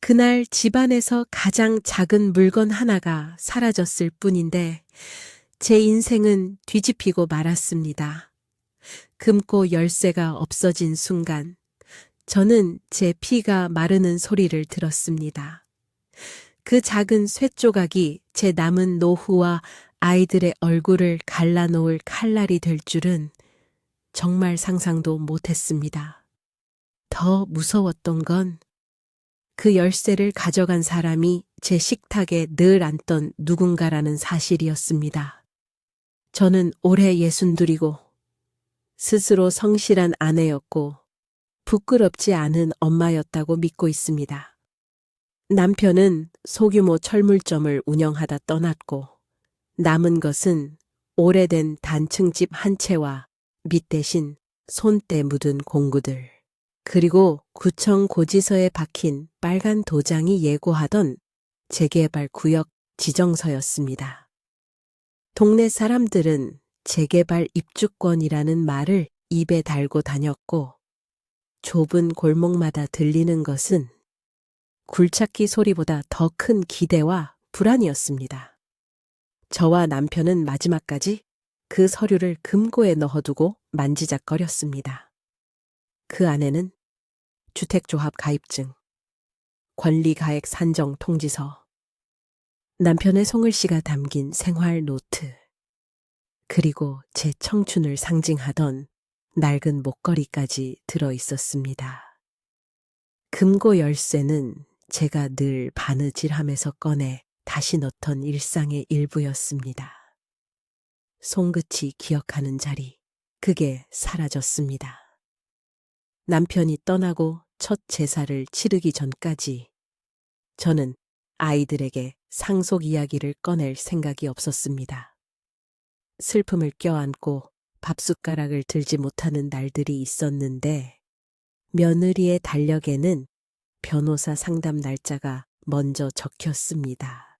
그날 집안에서 가장 작은 물건 하나가 사라졌을 뿐인데 제 인생은 뒤집히고 말았습니다. 금고 열쇠가 없어진 순간 저는 제 피가 마르는 소리를 들었습니다. 그 작은 쇳조각이 제 남은 노후와 아이들의 얼굴을 갈라놓을 칼날이 될 줄은 정말 상상도 못했습니다. 더 무서웠던 건 그 열쇠를 가져간 사람이 제 식탁에 늘 앉던 누군가라는 사실이었습니다. 저는 올해 62이고 스스로 성실한 아내였고 부끄럽지 않은 엄마였다고 믿고 있습니다. 남편은 소규모 철물점을 운영하다 떠났고 남은 것은 오래된 단층집 한 채와 밑 대신 손때 묻은 공구들, 그리고 구청 고지서에 박힌 빨간 도장이 예고하던 재개발 구역 지정서였습니다. 동네 사람들은 재개발 입주권이라는 말을 입에 달고 다녔고 좁은 골목마다 들리는 것은 굴착기 소리보다 더 큰 기대와 불안이었습니다. 저와 남편은 마지막까지 그 서류를 금고에 넣어두고 만지작거렸습니다. 그 안에는 주택조합 가입증, 권리가액 산정 통지서, 남편의 송글씨가 담긴 생활 노트, 그리고 제 청춘을 상징하던 낡은 목걸이까지 들어 있었습니다. 금고 열쇠는 제가 늘 바느질하면서 꺼내 다시 넣던 일상의 일부였습니다. 손끝이 기억하는 자리, 그게 사라졌습니다. 남편이 떠나고 첫 제사를 치르기 전까지 저는 아이들에게 상속 이야기를 꺼낼 생각이 없었습니다. 슬픔을 껴안고 밥숟가락을 들지 못하는 날들이 있었는데 며느리의 달력에는 변호사 상담 날짜가 먼저 적혔습니다.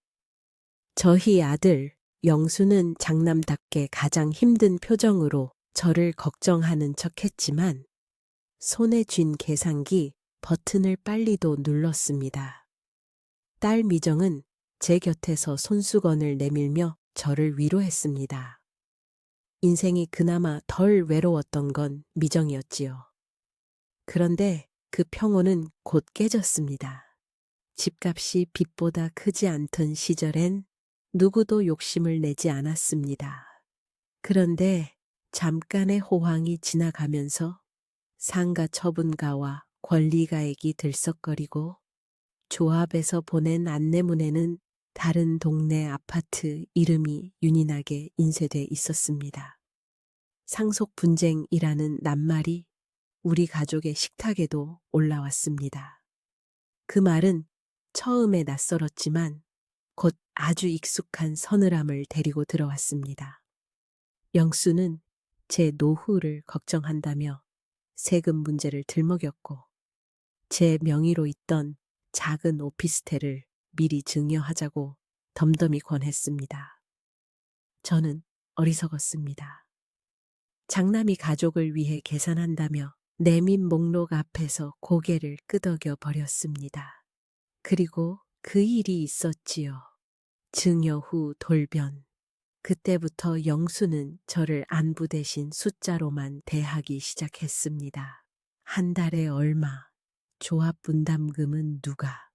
저희 아들 영수는 장남답게 가장 힘든 표정으로 저를 걱정하는 척했지만 손에 쥔 계산기 버튼을 빨리도 눌렀습니다. 딸 미정은 제 곁에서 손수건을 내밀며 저를 위로했습니다. 인생이 그나마 덜 외로웠던 건 미정이었지요. 그런데 그 평온은 곧 깨졌습니다. 집값이 빚보다 크지 않던 시절엔 누구도 욕심을 내지 않았습니다. 그런데 잠깐의 호황이 지나가면서 상가 처분가와 권리가액이 들썩거리고 조합에서 보낸 안내문에는 다른 동네 아파트 이름이 윤인하게 인쇄돼 있었습니다. 상속 분쟁이라는 낱말이 우리 가족의 식탁에도 올라왔습니다. 그 말은 처음에 낯설었지만 곧 아주 익숙한 서늘함을 데리고 들어왔습니다. 영수는 제 노후를 걱정한다며 세금 문제를 들먹였고 제 명의로 있던 작은 오피스텔을 미리 증여하자고 덤덤히 권했습니다. 저는 어리석었습니다. 장남이 가족을 위해 계산한다며 내민 목록 앞에서 고개를 끄덕여 버렸습니다. 그리고 그 일이 있었지요. 증여 후 돌변. 그때부터 영수는 저를 안부 대신 숫자로만 대하기 시작했습니다. 한 달에 얼마, 조합 분담금은 누가,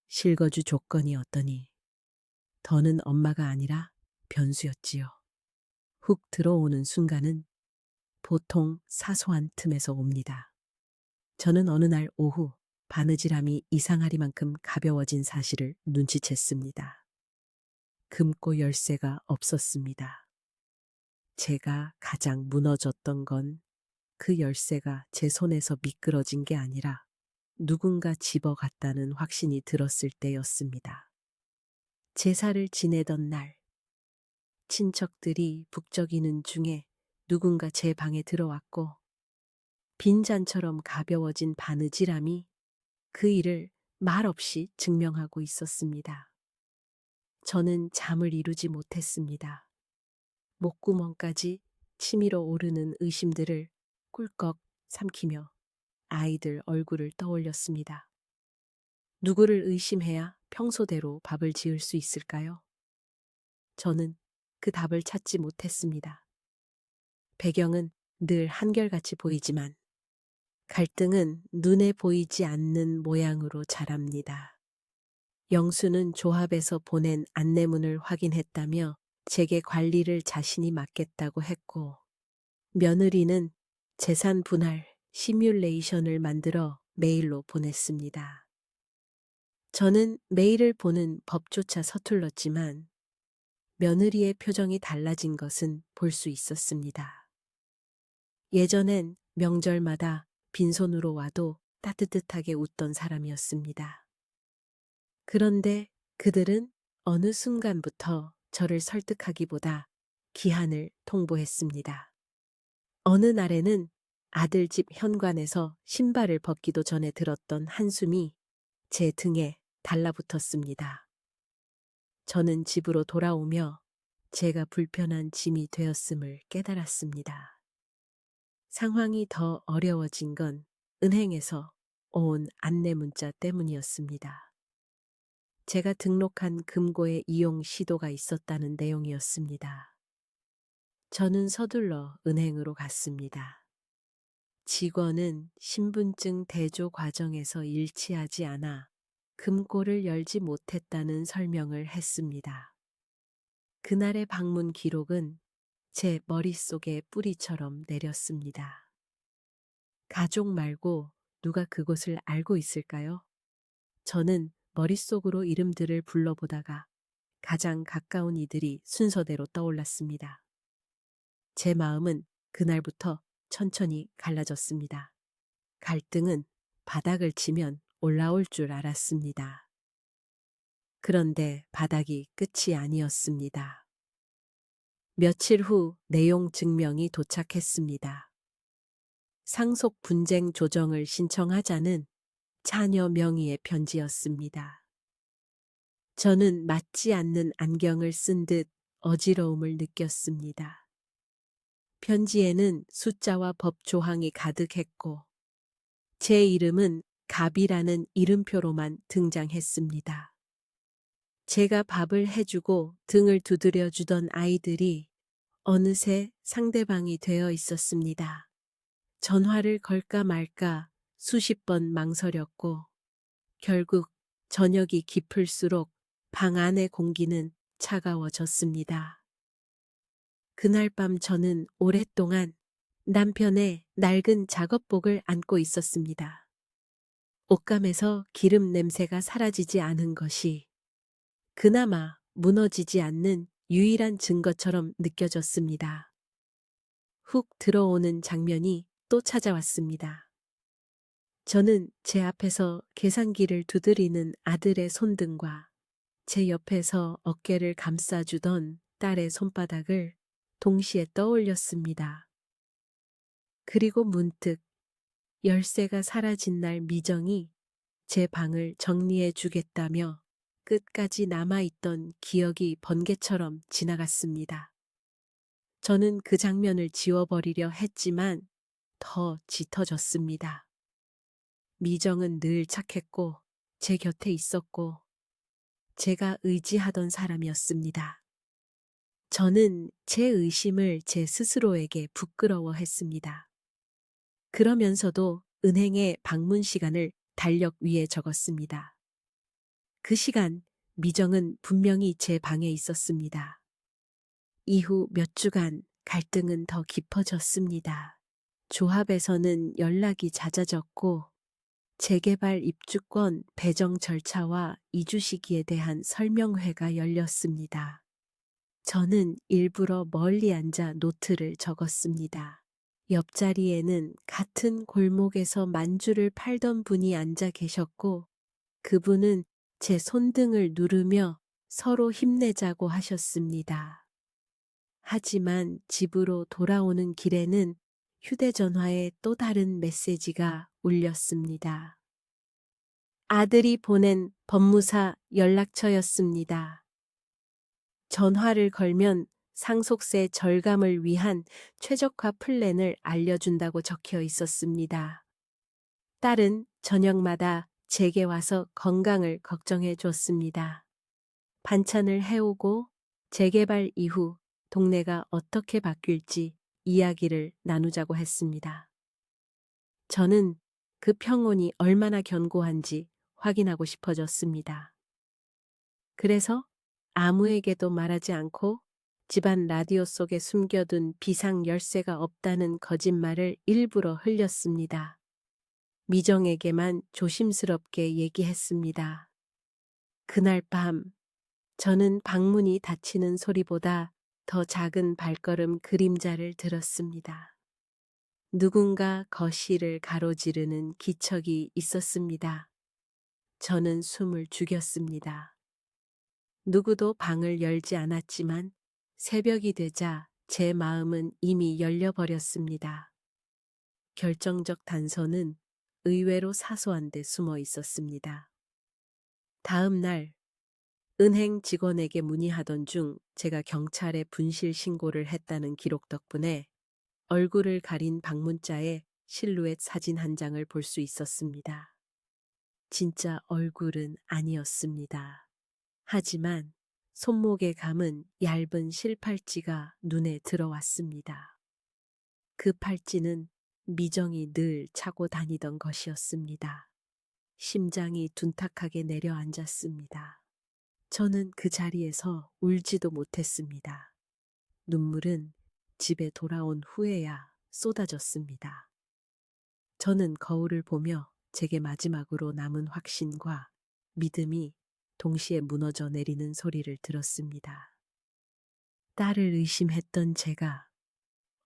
실거주 조건이 어떠니. 더는 엄마가 아니라 변수였지요. 훅 들어오는 순간은 보통 사소한 틈에서 옵니다. 저는 어느 날 오후 바느질함이 이상하리만큼 가벼워진 사실을 눈치챘습니다. 금고 열쇠가 없었습니다. 제가 가장 무너졌던 건 그 열쇠가 제 손에서 미끄러진 게 아니라 누군가 집어갔다는 확신이 들었을 때였습니다. 제사를 지내던 날, 친척들이 북적이는 중에 누군가 제 방에 들어왔고 빈잔처럼 가벼워진 바느질함이 그 일을 말없이 증명하고 있었습니다. 저는 잠을 이루지 못했습니다. 목구멍까지 치밀어 오르는 의심들을 꿀꺽 삼키며 아이들 얼굴을 떠올렸습니다. 누구를 의심해야 평소대로 밥을 지을 수 있을까요? 저는 그 답을 찾지 못했습니다. 배경은 늘 한결같이 보이지만 갈등은 눈에 보이지 않는 모양으로 자랍니다. 영수는 조합에서 보낸 안내문을 확인했다며 제게 관리를 자신이 맡겠다고 했고, 며느리는 재산 분할 시뮬레이션을 만들어 메일로 보냈습니다. 저는 메일을 보는 법조차 서툴렀지만 며느리의 표정이 달라진 것은 볼 수 있었습니다. 예전엔 명절마다 빈손으로 와도 따뜻하게 웃던 사람이었습니다. 그런데 그들은 어느 순간부터 저를 설득하기보다 기한을 통보했습니다. 어느 날에는 아들 집 현관에서 신발을 벗기도 전에 들었던 한숨이 제 등에 달라붙었습니다. 저는 집으로 돌아오며 제가 불편한 짐이 되었음을 깨달았습니다. 상황이 더 어려워진 건 은행에서 온 안내 문자 때문이었습니다. 제가 등록한 금고의 이용 시도가 있었다는 내용이었습니다. 저는 서둘러 은행으로 갔습니다. 직원은 신분증 대조 과정에서 일치하지 않아 금고를 열지 못했다는 설명을 했습니다. 그날의 방문 기록은 제 머릿속에 뿌리처럼 내렸습니다. 가족 말고 누가 그곳을 알고 있을까요? 저는 머릿속으로 이름들을 불러보다가 가장 가까운 이들이 순서대로 떠올랐습니다. 제 마음은 그날부터 천천히 갈라졌습니다. 갈등은 바닥을 치면 올라올 줄 알았습니다. 그런데 바닥이 끝이 아니었습니다. 며칠 후 내용 증명이 도착했습니다. 상속 분쟁 조정을 신청하자는 자녀 명의의 편지였습니다. 저는 맞지 않는 안경을 쓴 듯 어지러움을 느꼈습니다. 편지에는 숫자와 법 조항이 가득했고 제 이름은 갑이라는 이름표로만 등장했습니다. 제가 밥을 해주고 등을 두드려 주던 아이들이 어느새 상대방이 되어 있었습니다. 전화를 걸까 말까 수십 번 망설였고 결국 저녁이 깊을수록 방 안의 공기는 차가워졌습니다. 그날 밤 저는 오랫동안 남편의 낡은 작업복을 안고 있었습니다. 옷감에서 기름 냄새가 사라지지 않은 것이 그나마 무너지지 않는 유일한 증거처럼 느껴졌습니다. 훅 들어오는 장면이 또 찾아왔습니다. 저는 제 앞에서 계산기를 두드리는 아들의 손등과 제 옆에서 어깨를 감싸주던 딸의 손바닥을 동시에 떠올렸습니다. 그리고 문득 열쇠가 사라진 날 미정이 제 방을 정리해 주겠다며 끝까지 남아있던 기억이 번개처럼 지나갔습니다. 저는 그 장면을 지워버리려 했지만 더 짙어졌습니다. 미정은 늘 착했고 제 곁에 있었고 제가 의지하던 사람이었습니다. 저는 제 의심을 제 스스로에게 부끄러워했습니다. 그러면서도 은행의 방문 시간을 달력 위에 적었습니다. 그 시간 미정은 분명히 제 방에 있었습니다. 이후 몇 주간 갈등은 더 깊어졌습니다. 조합에서는 연락이 잦아졌고 재개발 입주권 배정 절차와 이주 시기에 대한 설명회가 열렸습니다. 저는 일부러 멀리 앉아 노트를 적었습니다. 옆자리에는 같은 골목에서 만주를 팔던 분이 앉아 계셨고 그분은 제 손등을 누르며 서로 힘내자고 하셨습니다. 하지만 집으로 돌아오는 길에는 휴대전화에 또 다른 메시지가 울렸습니다. 아들이 보낸 법무사 연락처였습니다. 전화를 걸면 상속세 절감을 위한 최적화 플랜을 알려준다고 적혀 있었습니다. 딸은 저녁마다 제게 와서 건강을 걱정해 줬습니다. 반찬을 해오고 재개발 이후 동네가 어떻게 바뀔지 이야기를 나누자고 했습니다. 저는 그 평온이 얼마나 견고한지 확인하고 싶어졌습니다. 그래서 아무에게도 말하지 않고 집안 라디오 속에 숨겨둔 비상 열쇠가 없다는 거짓말을 일부러 흘렸습니다. 미정에게만 조심스럽게 얘기했습니다. 그날 밤 저는 방문이 닫히는 소리보다 더 작은 발걸음 그림자를 들었습니다. 누군가 거실을 가로지르는 기척이 있었습니다. 저는 숨을 죽였습니다. 누구도 방을 열지 않았지만 새벽이 되자 제 마음은 이미 열려버렸습니다. 결정적 단서는 의외로 사소한 데 숨어 있었습니다. 다음 날 은행 직원에게 문의하던 중 제가 경찰에 분실 신고를 했다는 기록 덕분에 얼굴을 가린 방문자의 실루엣 사진 한 장을 볼 수 있었습니다. 진짜 얼굴은 아니었습니다. 하지만 손목에 감은 얇은 실팔찌가 눈에 들어왔습니다. 그 팔찌는 미정이 늘 차고 다니던 것이었습니다. 심장이 둔탁하게 내려앉았습니다. 저는 그 자리에서 울지도 못했습니다. 눈물은 집에 돌아온 후에야 쏟아졌습니다. 저는 거울을 보며 제게 마지막으로 남은 확신과 믿음이 동시에 무너져 내리는 소리를 들었습니다. 딸을 의심했던 제가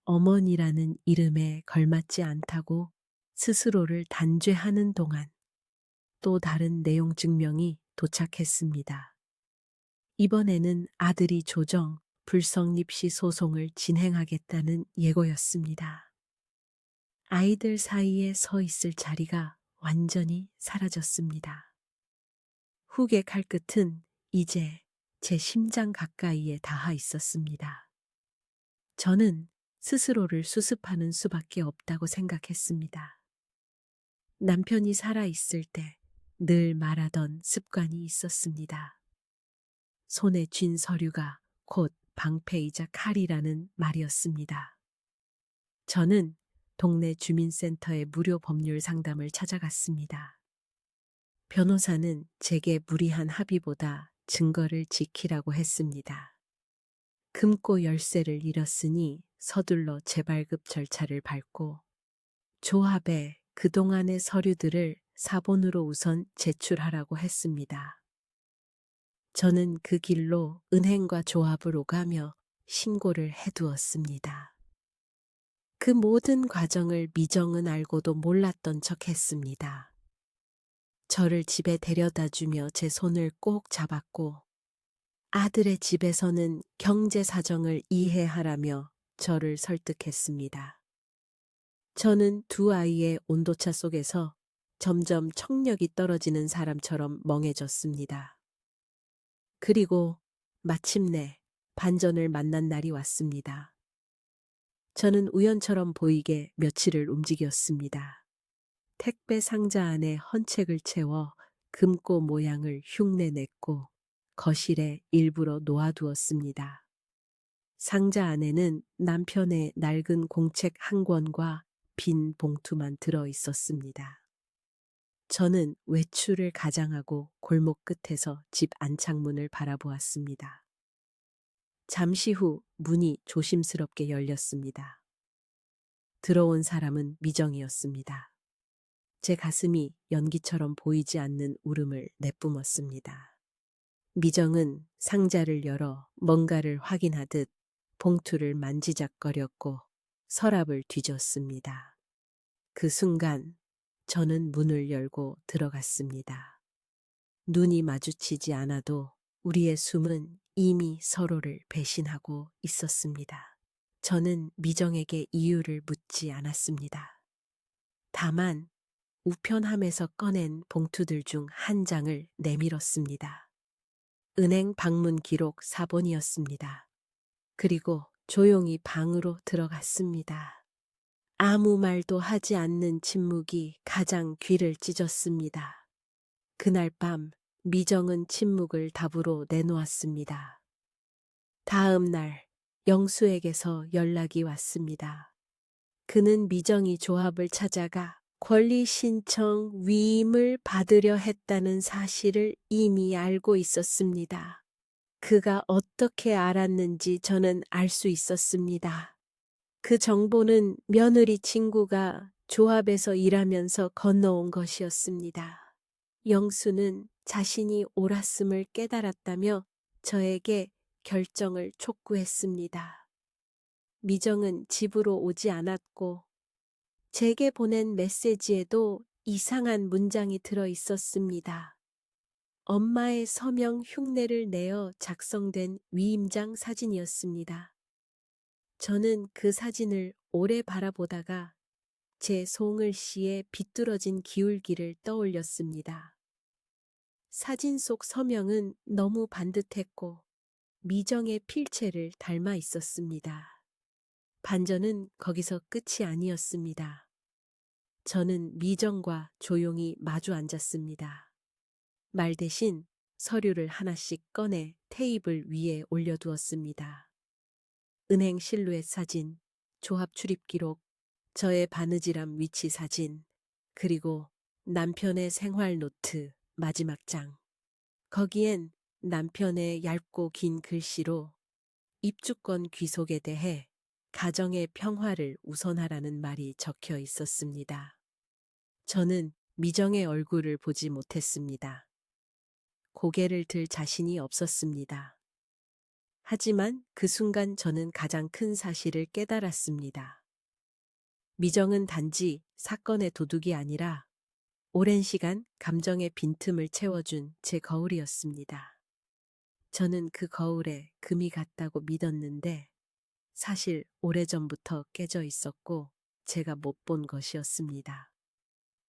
어머니라는 이름에 걸맞지 않다고 스스로를 단죄하는 동안 또 다른 내용 증명이 도착했습니다. 이번에는 아들이 조정, 불성립시 소송을 진행하겠다는 예고였습니다. 아이들 사이에 서 있을 자리가 완전히 사라졌습니다. 훅의 칼끝은 이제 제 심장 가까이에 닿아 있었습니다. 저는 스스로를 수습하는 수밖에 없다고 생각했습니다. 남편이 살아있을 때 늘 말하던 습관이 있었습니다. 손에 쥔 서류가 곧 방패이자 칼이라는 말이었습니다. 저는 동네 주민센터의 무료 법률 상담을 찾아갔습니다. 변호사는 제게 무리한 합의보다 증거를 지키라고 했습니다. 금고 열쇠를 잃었으니 서둘러 재발급 절차를 밟고 조합에 그동안의 서류들을 사본으로 우선 제출하라고 했습니다. 저는 그 길로 은행과 조합을 오가며 신고를 해두었습니다. 그 모든 과정을 미정은 알고도 몰랐던 척 했습니다. 저를 집에 데려다 주며 제 손을 꼭 잡았고 아들의 집에서는 경제 사정을 이해하라며 저를 설득했습니다. 저는 두 아이의 온도차 속에서 점점 청력이 떨어지는 사람처럼 멍해졌습니다. 그리고 마침내 반전을 만난 날이 왔습니다. 저는 우연처럼 보이게 며칠을 움직였습니다. 택배 상자 안에 헌책을 채워 금고 모양을 흉내냈고 거실에 일부러 놓아두었습니다. 상자 안에는 남편의 낡은 공책 한 권과 빈 봉투만 들어 있었습니다. 저는 외출을 가장하고 골목 끝에서 집 안창문을 바라보았습니다. 잠시 후 문이 조심스럽게 열렸습니다. 들어온 사람은 미정이었습니다. 제 가슴이 연기처럼 보이지 않는 울음을 내뿜었습니다. 미정은 상자를 열어 뭔가를 확인하듯 봉투를 만지작거렸고 서랍을 뒤졌습니다. 그 순간 저는 문을 열고 들어갔습니다. 눈이 마주치지 않아도 우리의 숨은 이미 서로를 배신하고 있었습니다. 저는 미정에게 이유를 묻지 않았습니다. 다만 우편함에서 꺼낸 봉투들 중 한 장을 내밀었습니다. 은행 방문 기록 사본이었습니다. 그리고 조용히 방으로 들어갔습니다. 아무 말도 하지 않는 침묵이 가장 귀를 찢었습니다. 그날 밤 미정은 침묵을 답으로 내놓았습니다. 다음 날 영수에게서 연락이 왔습니다. 그는 미정이 조합을 찾아가 권리 신청 위임을 받으려 했다는 사실을 이미 알고 있었습니다. 그가 어떻게 알았는지 저는 알 수 있었습니다. 그 정보는 며느리 친구가 조합에서 일하면서 건너온 것이었습니다. 영수는 자신이 옳았음을 깨달았다며 저에게 결정을 촉구했습니다. 미정은 집으로 오지 않았고 제게 보낸 메시지에도 이상한 문장이 들어 있었습니다. 엄마의 서명 흉내를 내어 작성된 위임장 사진이었습니다. 저는 그 사진을 오래 바라보다가 제 송을 씨의 비뚤어진 기울기를 떠올렸습니다. 사진 속 서명은 너무 반듯했고 미정의 필체를 닮아 있었습니다. 반전은 거기서 끝이 아니었습니다. 저는 미정과 조용히 마주 앉았습니다. 말 대신 서류를 하나씩 꺼내 테이블 위에 올려두었습니다. 은행 실루엣 사진, 조합 출입 기록, 저의 바느질함 위치 사진, 그리고 남편의 생활 노트 마지막 장. 거기엔 남편의 얇고 긴 글씨로 입주권 귀속에 대해 가정의 평화를 우선하라는 말이 적혀 있었습니다. 저는 미정의 얼굴을 보지 못했습니다. 고개를 들 자신이 없었습니다. 하지만 그 순간 저는 가장 큰 사실을 깨달았습니다. 미정은 단지 사건의 도둑이 아니라 오랜 시간 감정의 빈틈을 채워준 제 거울이었습니다. 저는 그 거울에 금이 갔다고 믿었는데 사실 오래전부터 깨져 있었고 제가 못 본 것이었습니다.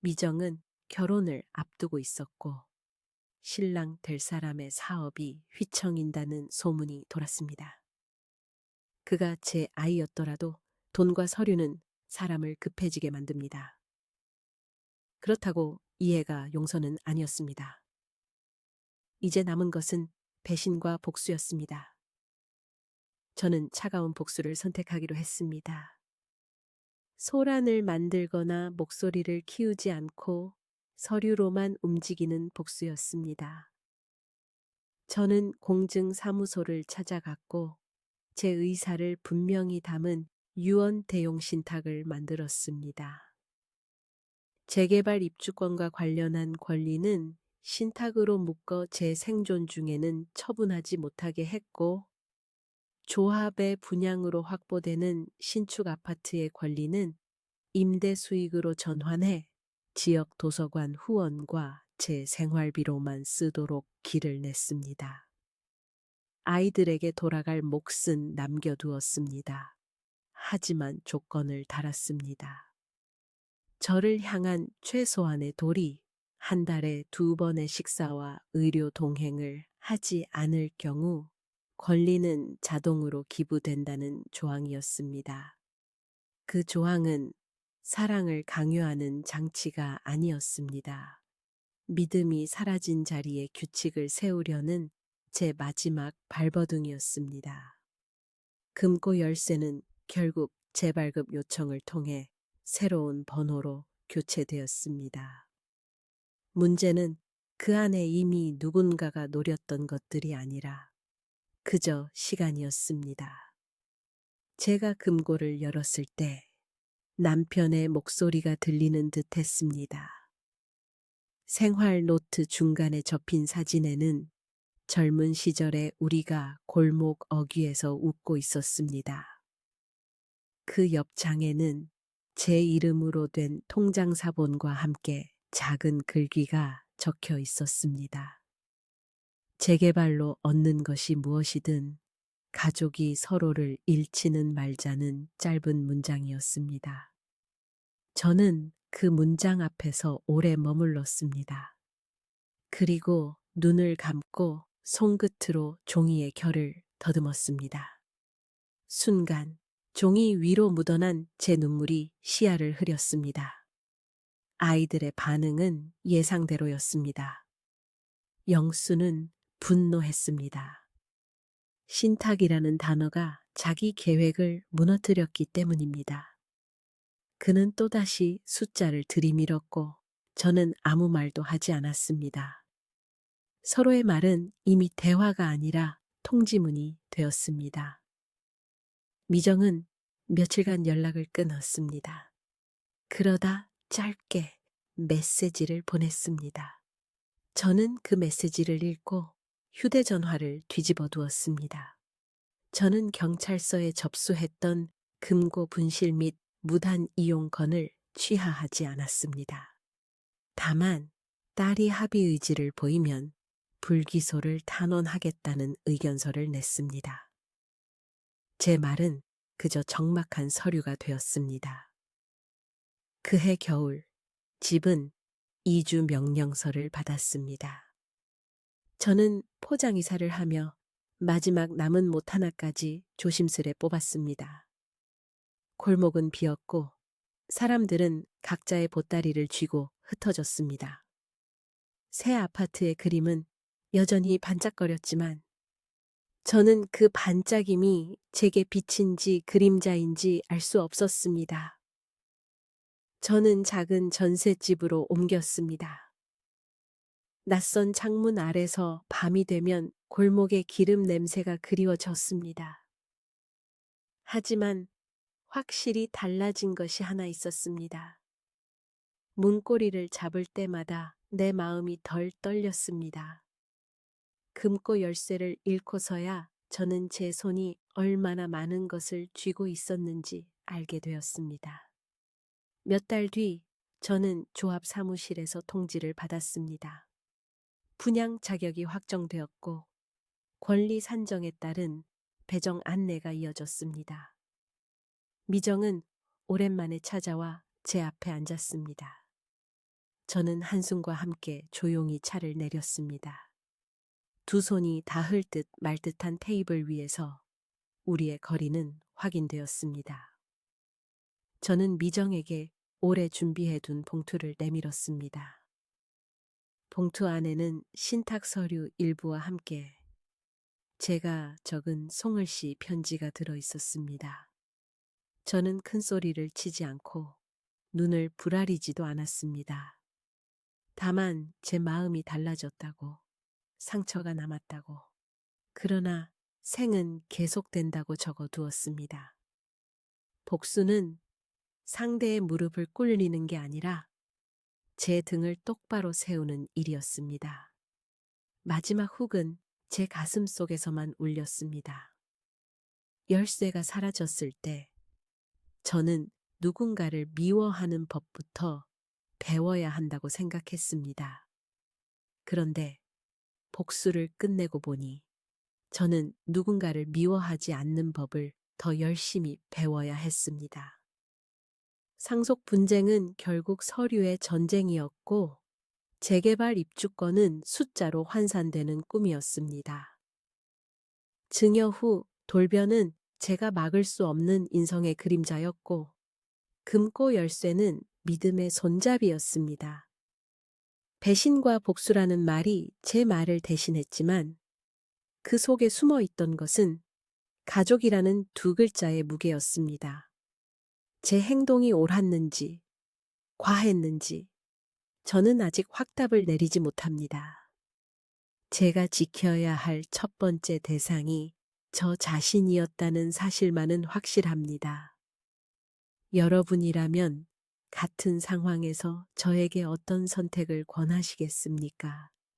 미정은 결혼을 앞두고 있었고 신랑 될 사람의 사업이 휘청인다는 소문이 돌았습니다. 그가 제 아이였더라도 돈과 서류는 사람을 급해지게 만듭니다. 그렇다고 이해가 용서는 아니었습니다. 이제 남은 것은 배신과 복수였습니다. 저는 차가운 복수를 선택하기로 했습니다. 소란을 만들거나 목소리를 키우지 않고 서류로만 움직이는 복수였습니다. 저는 공증사무소를 찾아갔고 제 의사를 분명히 담은 유언 대용 신탁을 만들었습니다. 재개발 입주권과 관련한 권리는 신탁으로 묶어 제 생존 중에는 처분하지 못하게 했고 조합의 분양으로 확보되는 신축 아파트의 권리는 임대 수익으로 전환해 지역 도서관 후원과 제 생활비로만 쓰도록 길을 냈습니다. 아이들에게 돌아갈 몫은 남겨두었습니다. 하지만 조건을 달았습니다. 저를 향한 최소한의 도리, 한 달에 2번의 식사와 의료 동행을 하지 않을 경우 권리는 자동으로 기부된다는 조항이었습니다. 그 조항은 사랑을 강요하는 장치가 아니었습니다. 믿음이 사라진 자리에 규칙을 세우려는 제 마지막 발버둥이었습니다. 금고 열쇠는 결국 재발급 요청을 통해 새로운 번호로 교체되었습니다. 문제는 그 안에 이미 누군가가 노렸던 것들이 아니라 그저 시간이었습니다. 제가 금고를 열었을 때 남편의 목소리가 들리는 듯 했습니다. 생활 노트 중간에 접힌 사진에는 젊은 시절에 우리가 골목 어귀에서 웃고 있었습니다. 그 옆 장에는 제 이름으로 된 통장 사본과 함께 작은 글귀가 적혀 있었습니다. 재개발로 얻는 것이 무엇이든 가족이 서로를 잃지는 말자는 짧은 문장이었습니다. 저는 그 문장 앞에서 오래 머물렀습니다. 그리고 눈을 감고 손끝으로 종이의 결을 더듬었습니다. 순간 종이 위로 묻어난 제 눈물이 시야를 흐렸습니다. 아이들의 반응은 예상대로였습니다. 영수는 분노했습니다. 신탁이라는 단어가 자기 계획을 무너뜨렸기 때문입니다. 그는 또다시 숫자를 들이밀었고 저는 아무 말도 하지 않았습니다. 서로의 말은 이미 대화가 아니라 통지문이 되었습니다. 미정은 며칠간 연락을 끊었습니다. 그러다 짧게 메시지를 보냈습니다. 저는 그 메시지를 읽고 휴대전화를 뒤집어 두었습니다. 저는 경찰서에 접수했던 금고 분실 및 무단 이용건을 취하하지 않았습니다. 다만 딸이 합의 의지를 보이면 불기소를 탄원하겠다는 의견서를 냈습니다. 제 말은 그저 적막한 서류가 되었습니다. 그해 겨울 집은 이주 명령서를 받았습니다. 저는 포장이사를 하며 마지막 남은 못 하나까지 조심스레 뽑았습니다. 골목은 비었고 사람들은 각자의 보따리를 쥐고 흩어졌습니다. 새 아파트의 그림은 여전히 반짝거렸지만 저는 그 반짝임이 제게 빛인지 그림자인지 알 수 없었습니다. 저는 작은 전셋집으로 옮겼습니다. 낯선 창문 아래서 밤이 되면 골목의 기름 냄새가 그리워졌습니다. 하지만 확실히 달라진 것이 하나 있었습니다. 문고리를 잡을 때마다 내 마음이 덜 떨렸습니다. 금고 열쇠를 잃고서야 저는 제 손이 얼마나 많은 것을 쥐고 있었는지 알게 되었습니다. 몇 달 뒤 저는 조합 사무실에서 통지를 받았습니다. 분양 자격이 확정되었고 권리 산정에 따른 배정 안내가 이어졌습니다. 미정은 오랜만에 찾아와 제 앞에 앉았습니다. 저는 한숨과 함께 조용히 차를 내렸습니다. 두 손이 닿을 듯 말 듯한 테이블 위에서 우리의 거리는 확인되었습니다. 저는 미정에게 오래 준비해둔 봉투를 내밀었습니다. 봉투 안에는 신탁 서류 일부와 함께 제가 적은 송을 씨 편지가 들어 있었습니다. 저는 큰 소리를 치지 않고 눈을 부라리지도 않았습니다. 다만 제 마음이 달라졌다고, 상처가 남았다고, 그러나 생은 계속된다고 적어두었습니다. 복수는 상대의 무릎을 꿇리는 게 아니라 제 등을 똑바로 세우는 일이었습니다. 마지막 훅은 제 가슴 속에서만 울렸습니다. 열쇠가 사라졌을 때 저는 누군가를 미워하는 법부터 배워야 한다고 생각했습니다. 그런데 복수를 끝내고 보니 저는 누군가를 미워하지 않는 법을 더 열심히 배워야 했습니다. 상속 분쟁은 결국 서류의 전쟁이었고 재개발 입주권은 숫자로 환산되는 꿈이었습니다. 증여 후 돌변은 제가 막을 수 없는 인성의 그림자였고 금고 열쇠는 믿음의 손잡이였습니다. 배신과 복수라는 말이 제 말을 대신했지만 그 속에 숨어 있던 것은 가족이라는 두 글자의 무게였습니다. 제 행동이 옳았는지, 과했는지 저는 아직 확답을 내리지 못합니다. 제가 지켜야 할 첫 번째 대상이 저 자신이었다는 사실만은 확실합니다. 여러분이라면 같은 상황에서 저에게 어떤 선택을 권하시겠습니까?